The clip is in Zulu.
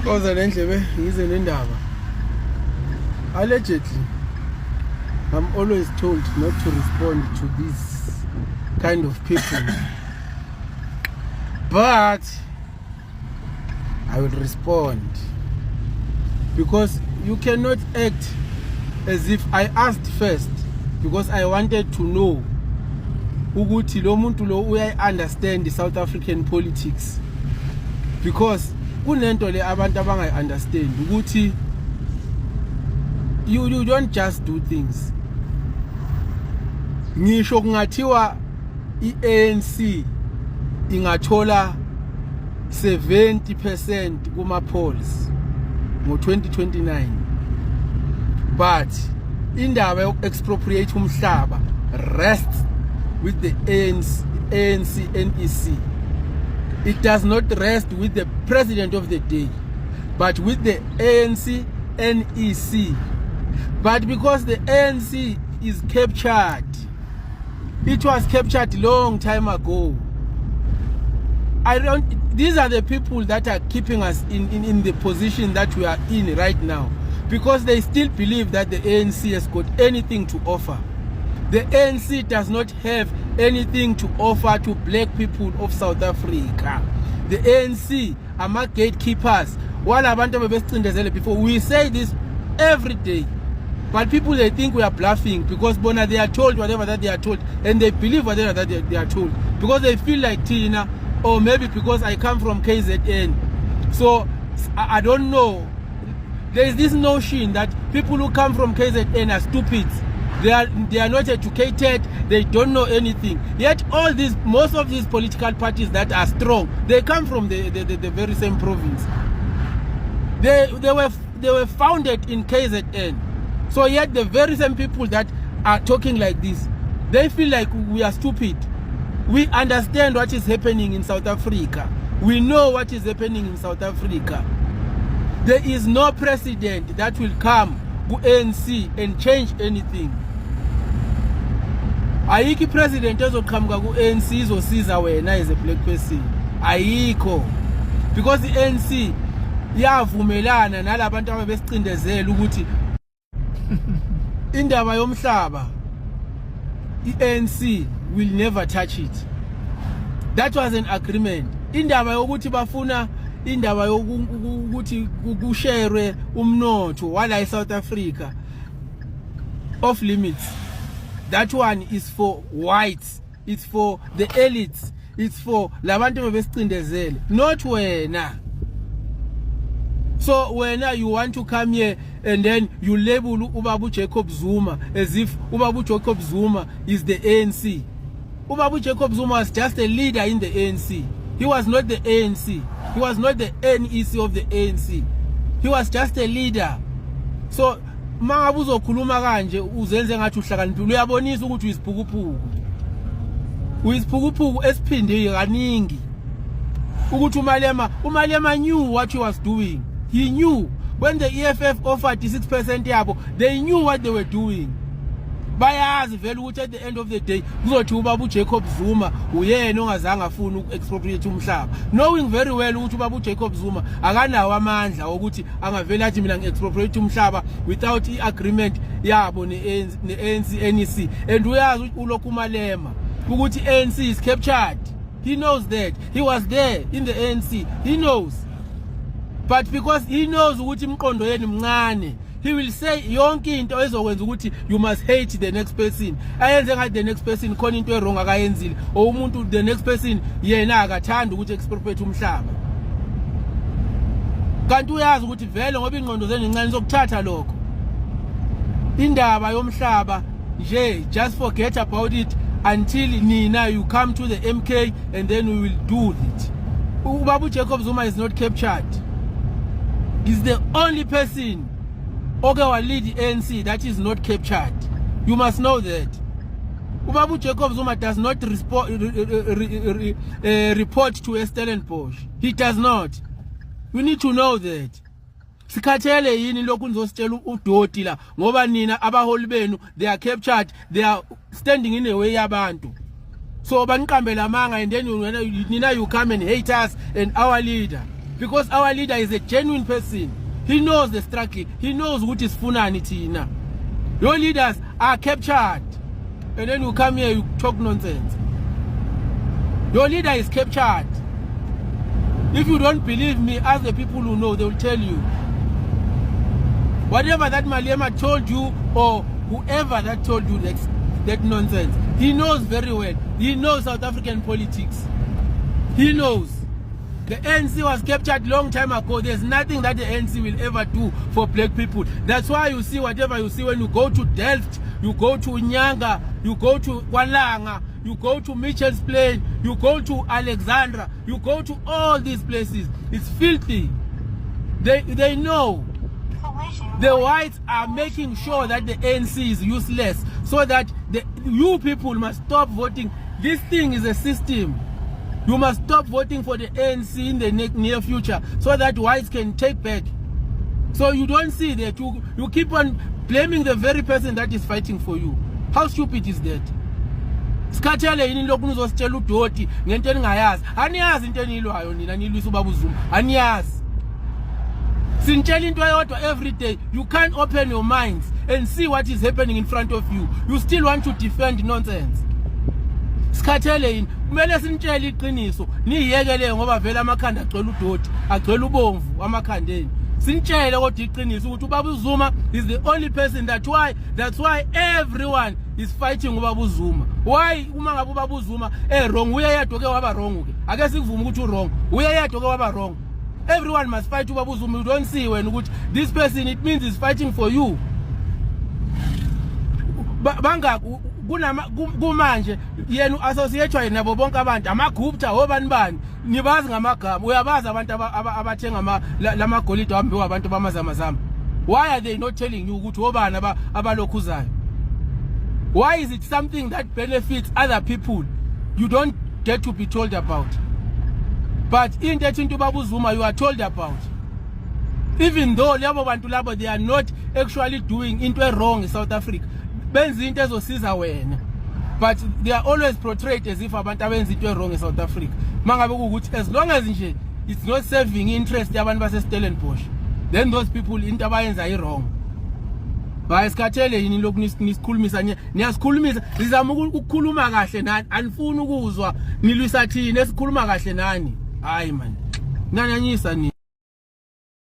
Koza lendlebe ngize nendaba. Allegedly, I'm always told not to respond to these kind of people. But I will respond because you cannot act as if I asked first, because I wanted to know ukuthi lo muntu lo understand the South African politics, because kunento le abantu abangayi understand ukuthi you don't just do things. Ngisho kungathiwa iANC ingathola 70% kuma polls ngo-2029, but indaba yoku-expropriate umhlaba rests with the ANC NEC. It does not rest with the president of the day, but with the ANC NEC. But because the ANC is captured, it was captured long time ago. These are the people that are keeping us in the position that we are in right now, because they still believe that the ANC has got anything to offer. The ANC does not have anything to offer to black people of South Africa. The ANC are my gatekeepers. Before, we say this every day, but people, they think we are bluffing because Bona, they are told whatever that they are told, and they believe whatever that they are told, because they feel like Tina, or maybe because I come from KZN. So I don't know. There is this notion that people who come from KZN are stupid. They are not educated. They don't know anything. Yet most of these political parties that are strong, they come from the very same province. They were founded in KZN. So yet the very same people that are talking like this, they feel like we are stupid. We understand what is happening in South Africa. We know what is happening in South Africa. There is no president that will come to ANC and change anything. Ayiki president ezoqhamuka ku ANC izosiza wena as a black person. Ayikho. Because the ANC yavumelana nalabantu ababesicindezela ukuthi indaba yomhlaba iANC will never touch it. That was an agreement. Indaba yokuthi bafuna indaba yokuthi kushare umnotho wala eSouth Africa off limits. That one is for whites. It's for the elites. It's for labantu bebesicindezele, not wena. So when you want to come here and then you label Ubabu Jacob Zuma as if Ubabu Jacob Zuma is the ANC. Ubabu Jacob Zuma was just a leader in the ANC. He was not the ANC. He was not the NEC of the ANC. He was just a leader. So mangabe uzokhuluma kanje uzenze ngathi uhlakaniphile, uyabonisa ukuthi uyisiphukuphuku. Uyisiphukuphuku esiphinde kaningi. Ukuthi uMalema knew what he was doing. He knew when the EFF offered 6% yabo, they knew what they were doing. Bayazi vele ukuthi at the end of the day kuzothi uBabu Jacob Zuma uyena ongazange afuna uku-expropriate umhlaba, knowing very well ukuthi uBabu Jacob Zuma akanawo amandla ukuthi angavela athi mina ngi-expropriate umhlaba without i-agreement yabo ne-ANC NEC. And uyazi ulokhu uMalema ukuthi ANC is captured. He knows that. He was there in the ANC. He knows. But because he knows ukuthi imqondo yenu mncane, he will say yonke into ezokwenza ukuthi you must hate the next person. Ayenze ngathi the next person khona into wrong akayenzile, or umuntu the next person yena akathanda ukuthi expropriate umhlaba. Kanti uyazi ukuthi vele ngoba ingqondo zenu incane zokuthatha lokho. Indaba yomhlaba nje, just forget about it until nina you come to the MK and then we will do it. Ubabu Jacob Zuma is not captured. He's the only person Ogawa lead the ANC that is not captured. You must know that. Ubabu Jacob Zuma does not report to Stellenbosch. He does not. We need to know that. Sikhathele yini lokhu nizositshela udoti la ngoba nina abaholi benu they are captured, they are standing in the way yabantu. So baniqambela amanga and then nina you come and hate us and our leader. because our leader is a genuine person. He knows the struggle. He knows what is funani tina. Your leaders are captured. And then you come here, you talk nonsense. Your leader is captured. If you don't believe me, ask the people who know, they will tell you. Whatever that Malema told you, or whoever that told you that nonsense, he knows very well. He knows South African politics. He knows. The ANC was captured long time ago. There's nothing that the ANC will ever do for black people. That's why you see whatever you see when you go to Delft, you go to Nyanga, you go to Walanga, you go to Mitchell's Plain, you go to Alexandra, you go to all these places. It's filthy. They know. The whites are making sure that the ANC is useless, so that you people must stop voting. This thing is a system. You must stop voting for the ANC in the near future, so that whites can take back. So you don't see that. You keep on blaming the very person that is fighting for you. How stupid is that? Skathele yini lokhu nizositshela udoti ngento eningayazi. Aniyazi into enilwayo nina nilwisa ubaba uZuma. Aniyazi. Sintshela into eyodwa every day. You can't open your minds and see what is happening in front of you. You still want to defend nonsense. Skathele yini kumele sinitshele iqiniso. Niyekele ngoba vela amakhanda agcwele udoti, agcwele ubomvu amakhandeni. Sinitshele kodwa iqiniso ukuthi ubaba uZuma is the only person that's why everyone is fighting ubaba uZuma. Why uma ngabe ubaba uZuma wrong, uye yedwa ke waba wrong ke. Ake sikuvume ukuthi wrong. Uye yedwa ke waba wrong. Everyone must fight ubaba uZuma. You don't see when ukuthi this person, it means is fighting for you. Banga kumanje yena associate nabo bonke abantu amagupta obani nibazi ngamagama. Uyabazi abantu abathenga lamagolide ambiwa abantu bamazamazama. Why are they not telling you ukuthi obani abalokhuzayo? Why is it something that benefits other people you don't get to be told about? But in that into Babu Zuma, you are told about. Even though labo bantu labo, they are not actually doing into wrong in South Africa. Benzi into zosiza wena. But they are always portrayed as if abantu abenza into wrong in South Africa. Mangabe ukuthi as long as nje it's not serving interest yabantu base Stellenbosch, then those people into abayenza wrong. Bayiskathele yini lokhu nisikhulumisa niyasikhulumisa sizama ukukhuluma kahle nani anifuni ukuzwa nilwisa thini esikhuluma kahle nani. Hayi man. Nganyanyisa ni